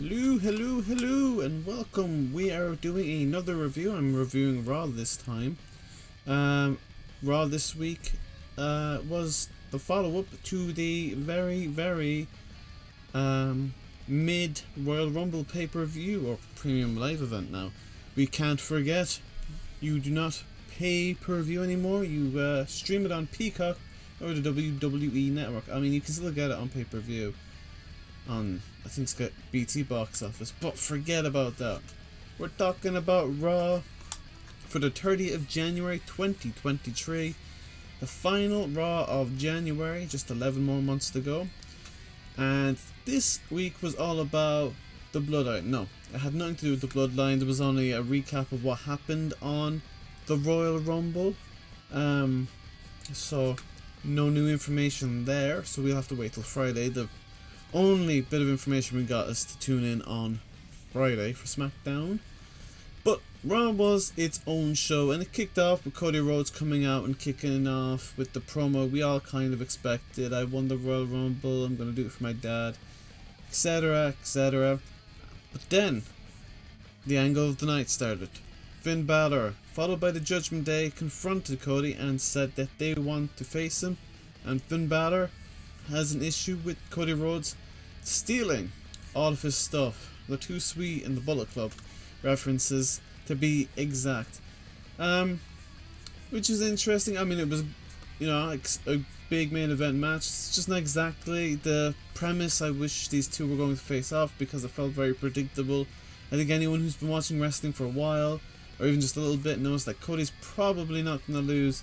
Hello, and welcome. We are doing another review. I'm reviewing Raw this time. Raw this week was the follow-up to the very mid Royal Rumble pay-per-view or premium live event now. We can't forget, you do not pay per view anymore. You stream it on Peacock or the WWE Network. I mean, you can still get it on pay-per-view on, I think it's got BT box office, but forget about that. We're talking about Raw for the 30th of January 2023, the final Raw of January, just 11 more months to go. And this week was all about the Bloodline. No, it had nothing to do with the Bloodline. There was only a recap of what happened on the Royal Rumble. So no new information there, so we'll have to wait till Friday. The only bit of information we got is to tune in on Friday for SmackDown. But Raw was its own show, and it kicked off with Cody Rhodes coming out and kicking off with the promo we all kind of expected. I won the Royal Rumble, I'm going to do it for my dad, etc, etc. But then, the angle of the night started. Finn Balor, followed by the Judgment Day, confronted Cody and said that they want to face him, and Finn Balor has an issue with Cody Rhodes stealing all of his stuff. The Too Sweet and the Bullet Club references, to be exact. Which is interesting. I mean, it was, a big main event match. It's just not exactly the premise I wish these two were going to face off, because it felt very predictable. I think anyone who's been watching wrestling for a while, or even just a little bit, knows that Cody's probably not going to lose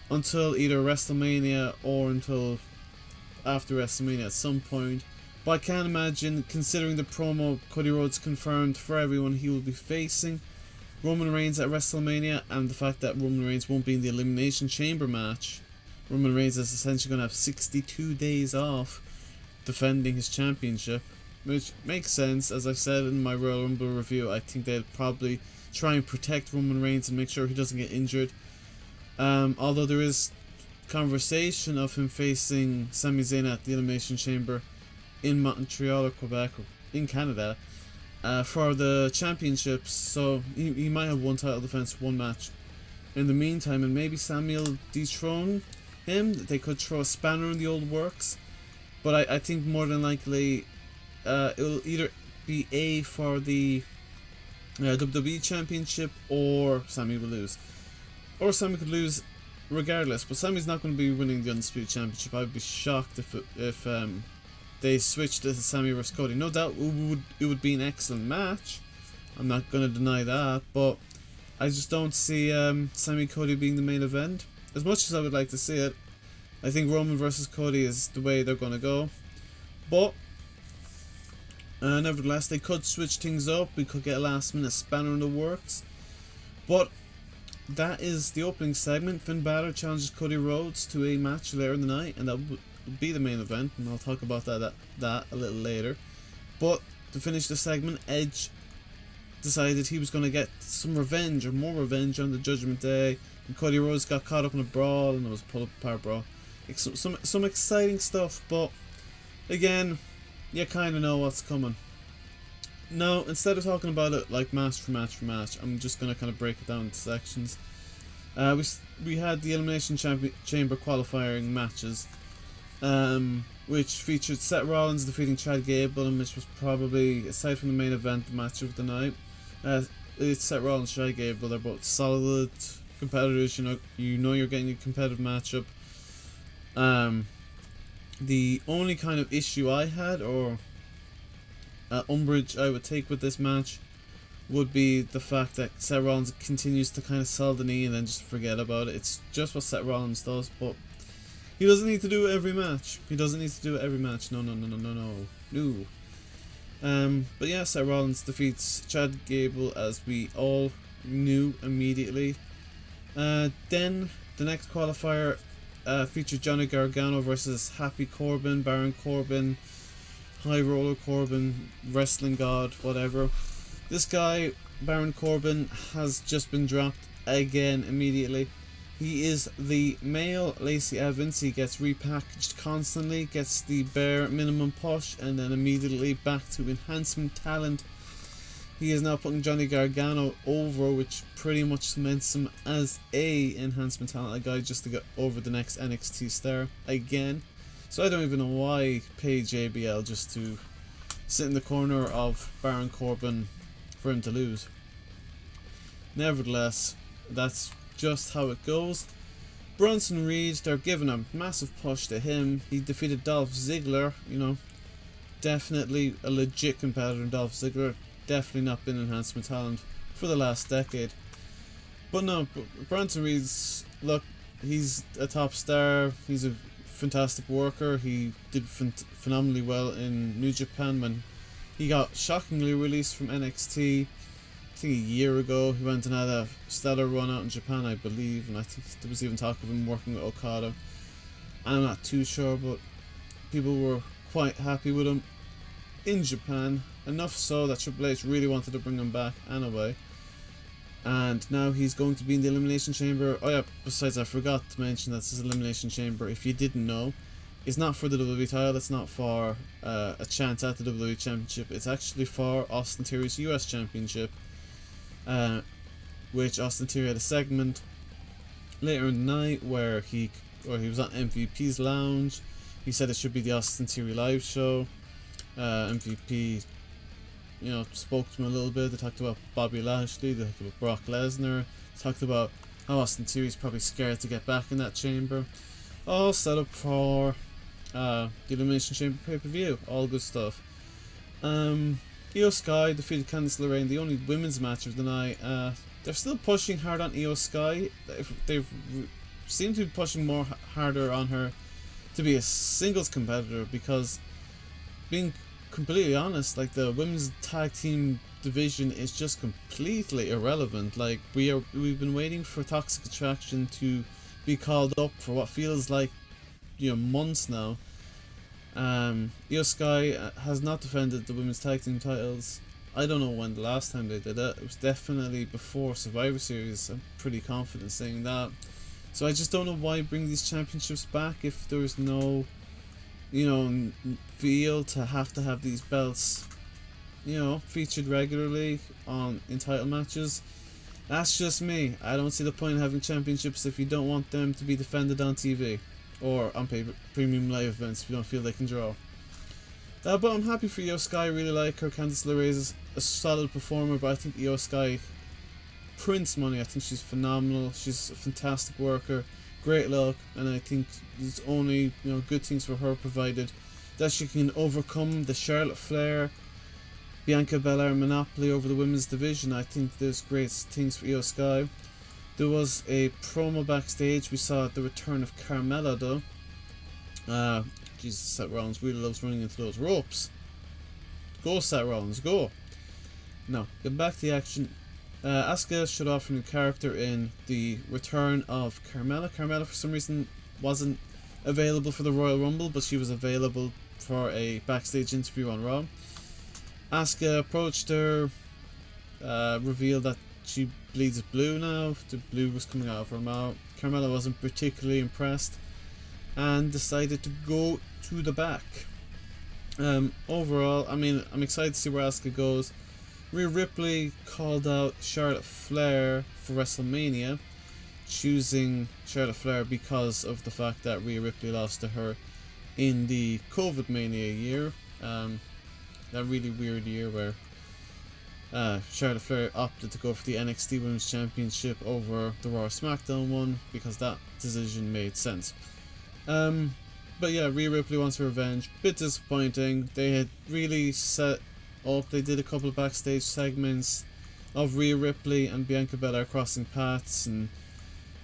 until either WrestleMania or until after WrestleMania at some point. But I can't imagine, considering the promo Cody Rhodes confirmed for everyone he will be facing Roman Reigns at WrestleMania, and the fact that Roman Reigns won't be in the Elimination Chamber match. Roman Reigns is essentially going to have 62 days off defending his championship, which makes sense. As I said in my Royal Rumble review, I think they'll probably try and protect Roman Reigns and make sure he doesn't get injured. Although there is conversation of him facing Sami Zayn at the Elimination Chamber in Montreal or Quebec or in Canada for the championships, so he might have one title defense, one match in the meantime, and maybe Sami will dethrone him. They could throw a spanner in the old works, but I think more than likely it'll either be A for the WWE Championship, or Sami will lose, or Sami could lose regardless. But Sami's not going to be winning the Undisputed Championship. I'd be shocked if they switched it to Sami vs Cody. No doubt it would be an excellent match, I'm not going to deny that, but I just don't see Sami Cody being the main event, as much as I would like to see it. I think Roman vs Cody is the way they're going to go, but nevertheless, they could switch things up. We could get a last minute spanner in the works. But that is the opening segment. Finn Balor challenges Cody Rhodes to a match later in the night, and that would be the main event, and I'll talk about that a little later. But to finish the segment, Edge decided he was going to get some revenge, or more revenge, on the Judgment Day, and Cody Rhodes got caught up in a brawl, and it was a pull apart brawl. Some exciting stuff, but again, you kind of know what's coming. Now, instead of talking about it like match for match for match, I'm just going to kind of break it down into sections. We had the Elimination Chamber qualifying matches, which featured Seth Rollins defeating Chad Gable, and which was probably, aside from the main event, the match of the night. It's Seth Rollins, Chad Gable. They're both solid competitors. You know you're getting a competitive matchup. The only kind of issue I had, or umbrage I would take with this match, would be the fact that Seth Rollins continues to kind of sell the knee and then just forget about it. It's just what Seth Rollins does, but he doesn't need to do it every match. No. But yeah, Seth Rollins defeats Chad Gable, as we all knew immediately. Then the next qualifier featured Johnny Gargano versus Happy Corbin, Baron Corbin, High Roller Corbin, Wrestling God, whatever. This guy, Baron Corbin, has just been dropped again immediately. He is the male Lacey Evans. He gets repackaged constantly, gets the bare minimum push, and then immediately back to enhancement talent. He is now putting Johnny Gargano over, which pretty much cements him as a enhancement talent, a guy just to get over the next NXT star again. So I don't even know why pay JBL just to sit in the corner of Baron Corbin for him to lose. Nevertheless, that's just how it goes. Bronson Reed, they're giving a massive push to him. He defeated Dolph Ziggler, definitely a legit competitor. Dolph Ziggler, definitely not been enhancement talent for the last decade. But no, Bronson Reed's, look, he's a top star. He's a fantastic worker. He did phenomenally well in New Japan when he got shockingly released from NXT. I think a year ago. He went and had a stellar run out in Japan, I believe, and I think there was even talk of him working with Okada. I'm not too sure, but people were quite happy with him in Japan, enough so that Triple H really wanted to bring him back anyway. And now he's going to be in the Elimination Chamber. Oh yeah, besides, I forgot to mention that this is Elimination Chamber, if you didn't know, it's not for the WWE title, it's not for a chance at the WWE Championship, it's actually for Austin Theory's US Championship. Which Austin Theory had a segment later in the night where he was on MVP's lounge. He said it should be the Austin Theory live show. MVP, spoke to him a little bit. They talked about Bobby Lashley, they talked about Brock Lesnar, they talked about how Austin Theory's probably scared to get back in that chamber. All set up for the Elimination Chamber pay-per-view. All good stuff. Io Sky defeated Candice LeRae, the only women's match of the night. They're still pushing hard on Io Sky. They've seemed to be pushing harder on her to be a singles competitor, because, being completely honest, like, the women's tag team division is just completely irrelevant. Like, we've been waiting for Toxic Attraction to be called up for what feels like months now. Io Sky has not defended the women's tag team titles. I don't know when the last time they did it. It was definitely before Survivor Series. I'm pretty confident saying that. So I just don't know why bring these championships back if there's no, feel to have these belts, featured regularly in title matches. That's just me. I don't see the point in having championships if you don't want them to be defended on TV. Or on premium live events if you don't feel they can draw. But I'm happy for Io Sky. I really like her. Candice LeRae is a solid performer, but I think Io Sky prints money. I think she's phenomenal. She's a fantastic worker, great look, and I think there's only good things for her, provided that she can overcome the Charlotte Flair, Bianca Belair monopoly over the women's division. I think there's great things for Io Sky. There was a promo backstage. We saw the return of Carmella, though. Jesus, Seth Rollins really loves running into those ropes. Go, Seth Rollins, go. Now, getting back to the action. Asuka showed off a new character in the return of Carmella. Carmella, for some reason, wasn't available for the Royal Rumble, but she was available for a backstage interview on Raw. Asuka approached her, revealed that she bleeds blue now. The blue was coming out of her mouth. Carmella wasn't particularly impressed and decided to go to the back. Overall, I'm excited to see where Asuka goes. Rhea Ripley called out Charlotte Flair for WrestleMania, choosing Charlotte Flair because of the fact that Rhea Ripley lost to her in the COVID Mania year. That really weird year where Charlotte Flair opted to go for the NXT Women's Championship over the Raw SmackDown one because that decision made sense. But yeah, Rhea Ripley wants her revenge. Bit disappointing. They had really set up, they did a couple of backstage segments of Rhea Ripley and Bianca Belair crossing paths, and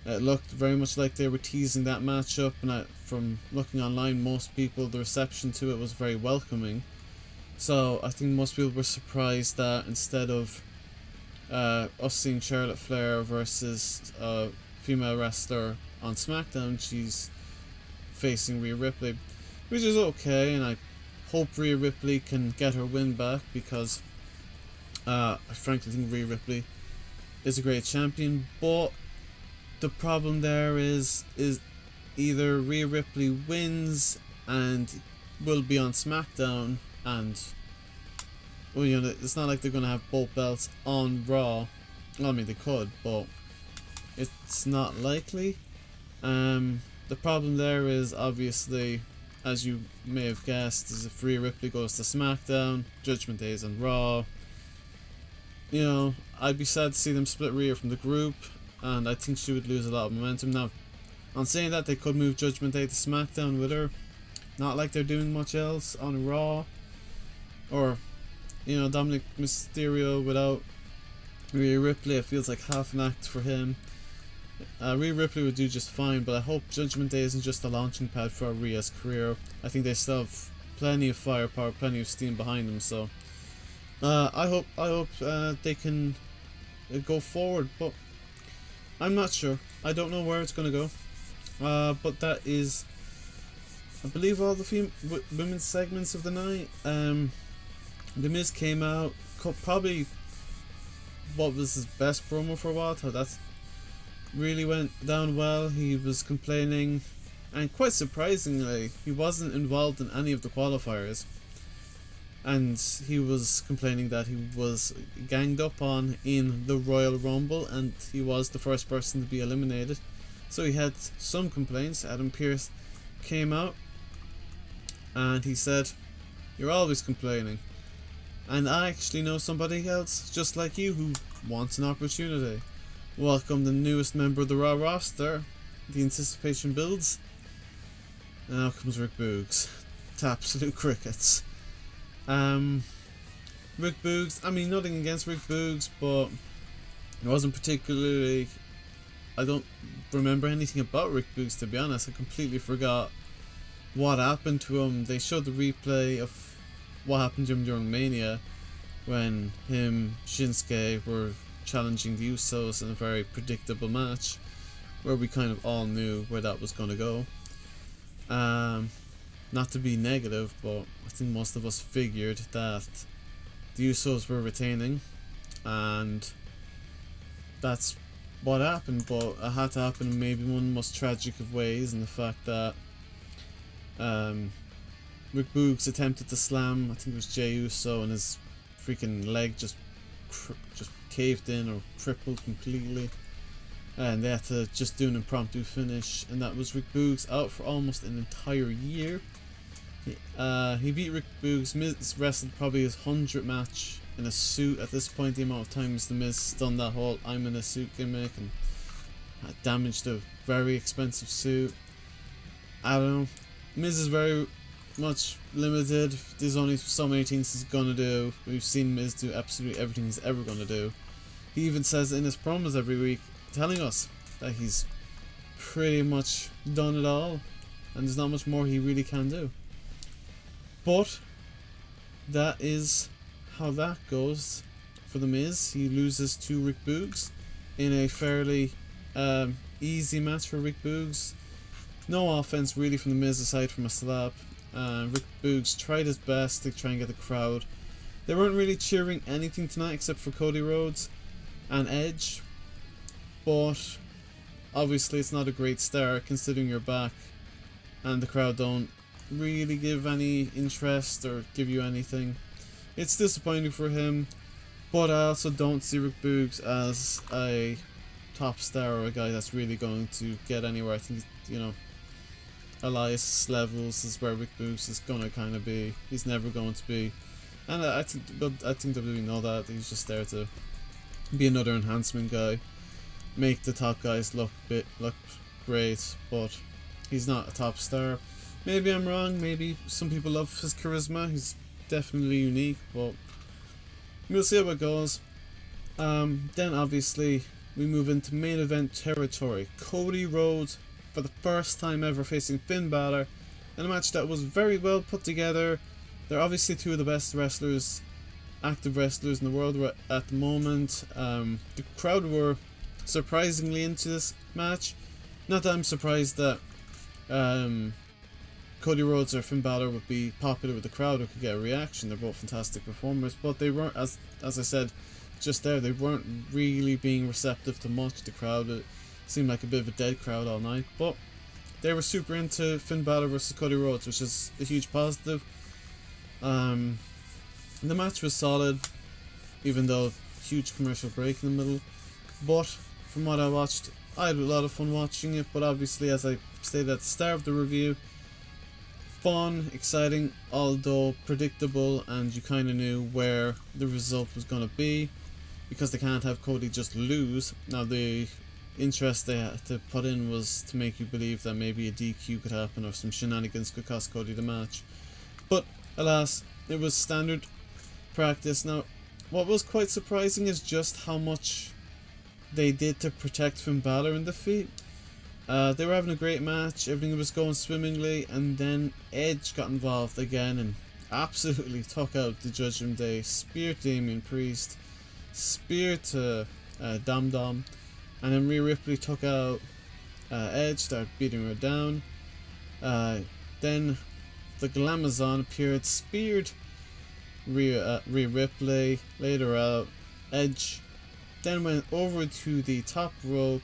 it looked very much like they were teasing that matchup, and from looking online, most people, the reception to it was very welcoming. So I think most people were surprised that instead of us seeing Charlotte Flair versus a female wrestler on SmackDown, she's facing Rhea Ripley, which is okay, and I hope Rhea Ripley can get her win back, because I frankly think Rhea Ripley is a great champion, but the problem there is either Rhea Ripley wins and will be on SmackDown, and well, you know, it's not like they're gonna have both belts on Raw. I mean, they could, but it's not likely. The problem there is obviously, as you may have guessed, is if Rhea Ripley goes to SmackDown, Judgment Day is on Raw. You know, I'd be sad to see them split Rhea from the group, and I think she would lose a lot of momentum. Now, on saying that, they could move Judgment Day to SmackDown with her. Not like they're doing much else on Raw. Or, you know, Dominic Mysterio without Rhea Ripley, it feels like half an act for him. Rhea Ripley would do just fine, but I hope Judgment Day isn't just a launching pad for Rhea's career. I think they still have plenty of firepower, plenty of steam behind them, so I hope they can go forward, but I'm not sure. I don't know where it's gonna go. But that is, I believe, all the women's segments of the night. The Miz came out, probably what was his best promo for a while. That's really went down well. He was complaining, and quite surprisingly, he wasn't involved in any of the qualifiers. And he was complaining that he was ganged up on in the Royal Rumble, and he was the first person to be eliminated. So he had some complaints. Adam Pearce came out and he said, "You're always complaining. And I actually know somebody else just like you who wants an opportunity. Welcome the newest member of the Raw roster. The anticipation builds. And out comes Rick Boogs. To absolute crickets." Rick Boogs, I mean, nothing against Rick Boogs, but it wasn't particularly, I don't remember anything about Rick Boogs, to be honest. I completely forgot what happened to him. They showed the replay of what happened to him during Mania when him, Shinsuke were challenging the Usos in a very predictable match where we kind of all knew where that was going to go. Not to be negative, but I think most of us figured that the Usos were retaining, and that's what happened. But it had to happen in maybe one of the most tragic of ways, in the fact that Rick Boogs attempted to slam, I think it was Jey Uso, and his freaking leg just caved in or crippled completely, and they had to just do an impromptu finish, and that was Rick Boogs out for almost an entire year. He beat Rick Boogs. Miz wrestled probably his 100th match in a suit at this point. The amount of times the Miz done that whole "I'm in a suit" gimmick and damaged a very expensive suit. I don't know. Miz is very much limited. There's only so many things he's gonna do. We've seen Miz do absolutely everything he's ever gonna do. He even says in his promos every week, telling us that he's pretty much done it all, and there's not much more he really can do. But that is how that goes for the Miz. He loses to Rick Boogs in a fairly easy match for Rick Boogs. No offense really from the Miz aside from a slap. Rick Boogs tried his best to try and get the crowd. They weren't really cheering anything tonight except for Cody Rhodes and Edge. But obviously it's not a great start considering you're back and the crowd don't really give any interest or give you anything. It's disappointing for him, but I also don't see Rick Boogs as a top star or a guy that's really going to get anywhere. I think, you know, Elias levels is where Rick Boogs is gonna kind of be. He's never going to be, and I think WWE know that. He's just there to be another enhancement guy, make the top guys look great, but he's not a top star. Maybe I'm wrong. Maybe some people love his charisma. He's definitely unique, but we'll see how it goes. Then obviously we move into main event territory. Cody Rhodes for the first time ever facing Finn Balor in a match that was very well put together. They're obviously two of the best wrestlers, active wrestlers in the world at the moment. The crowd were surprisingly into this match. Not that I'm surprised that Cody Rhodes or Finn Balor would be popular with the crowd or could get a reaction. They're both fantastic performers, but they weren't, as I said just there, they weren't really being receptive to much. The crowd seemed like a bit of a dead crowd all night, but they were super into Finn Balor versus Cody Rhodes, which is a huge positive. The match was solid, even though huge commercial break in the middle, but from what I watched, I had a lot of fun watching it. But obviously, as I stated at the start of the review, fun, exciting, although predictable, and you kind of knew where the result was going to be, because they can't have Cody just lose. Now, the interest they had to put in was to make you believe that maybe a DQ could happen or some shenanigans could cost Cody the match, but alas, it was standard practice. Now, what was quite surprising is just how much they did to protect Finn Balor in defeat. They were having a great match, everything was going swimmingly, and then Edge got involved again and absolutely took out the Judgment Day. Spear Damian Priest, spear to Dom Dom, and then Rhea Ripley took out Edge, started beating her down. Then the Glamazon appeared, speared Rhea Ripley, laid her out. Edge then went over to the top rope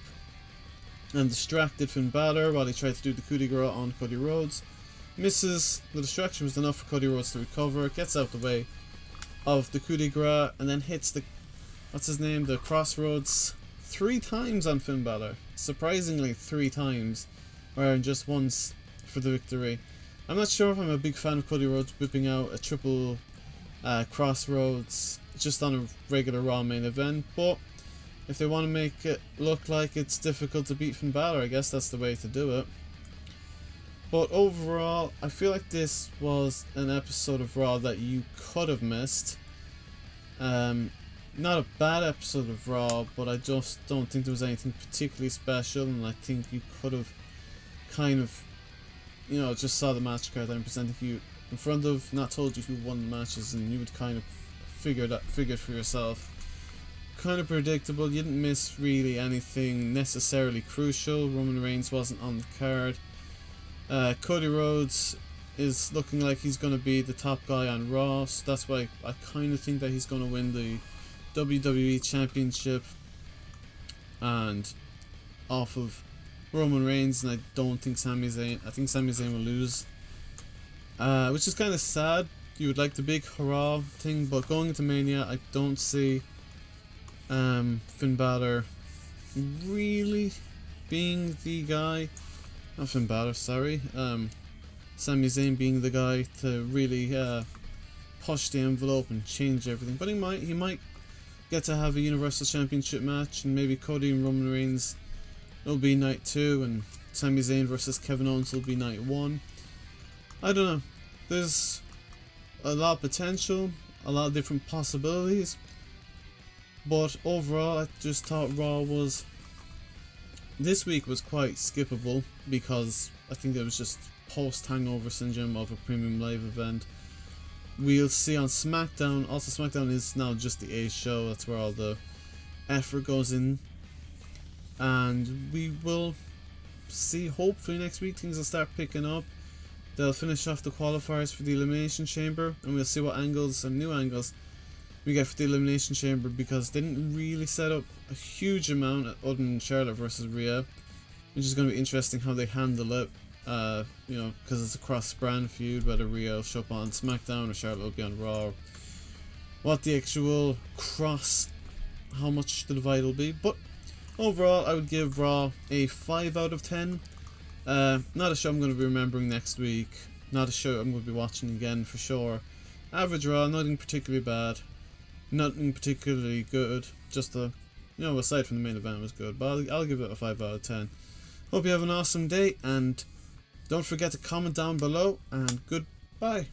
and distracted Finn Balor while he tried to do the coup de grace on Cody Rhodes. Misses. The distraction was enough for Cody Rhodes to recover, gets out the way of the coup de grace, and then hits the, what's his name, the Crossroads 3 times on Finn Balor. Surprisingly 3 times, wherein just once for the victory. I'm not sure if I'm a big fan of Cody Rhodes whipping out a triple Crossroads just on a regular Raw main event, but if they want to make it look like it's difficult to beat Finn Balor, I guess that's the way to do it. But overall, I feel like this was an episode of Raw that you could have missed. Not a bad episode of Raw, but I just don't think there was anything particularly special, and I think you could have kind of, you know, just saw the match card I'm presenting you in front of, not told you who won the matches, and you would kind of figured for yourself. Kind of predictable. You didn't miss really anything necessarily crucial. Roman Reigns wasn't on the card. Cody Rhodes is looking like he's going to be the top guy on Raw, so that's why I kind of think that he's going to win the WWE Championship and off of Roman Reigns, and I don't think Sami Zayn. I think Sami Zayn will lose, which is kind of sad. You would like the big hurrah thing, but going into Mania, I don't see Finn Balor really being the guy. Not Finn Balor, sorry. Sami Zayn being the guy to really push the envelope and change everything. But he might get to have a Universal Championship match, and maybe Cody and Roman Reigns will be night 2, and Sami Zayn versus Kevin Owens will be night 1. I don't know. There's a lot of potential, a lot of different possibilities. But overall, I just thought Raw was, this week was quite skippable, because I think it was just post-hangover syndrome of a premium live event. We'll see on SmackDown. Also, SmackDown is now just the A show. That's where all the effort goes in. And we will see, hopefully next week things will start picking up. They'll finish off the qualifiers for the Elimination Chamber, and we'll see what angles and new angles we get for the Elimination Chamber, because they didn't really set up a huge amount other than Charlotte versus Rhea, which is going to be interesting how they handle it. You know, because it's a cross-brand feud, whether Rhea will show up on SmackDown or Charlotte will be on Raw, what the actual how much the divide will be. But overall, I would give Raw a 5 out of 10. Not a show I'm going to be remembering next week, not a show I'm going to be watching again for sure. Average Raw, nothing particularly bad, nothing particularly good, just a, you know, aside from the main event was good, but I'll give it a 5 out of 10. Hope you have an awesome day, and don't forget to comment down below, and goodbye.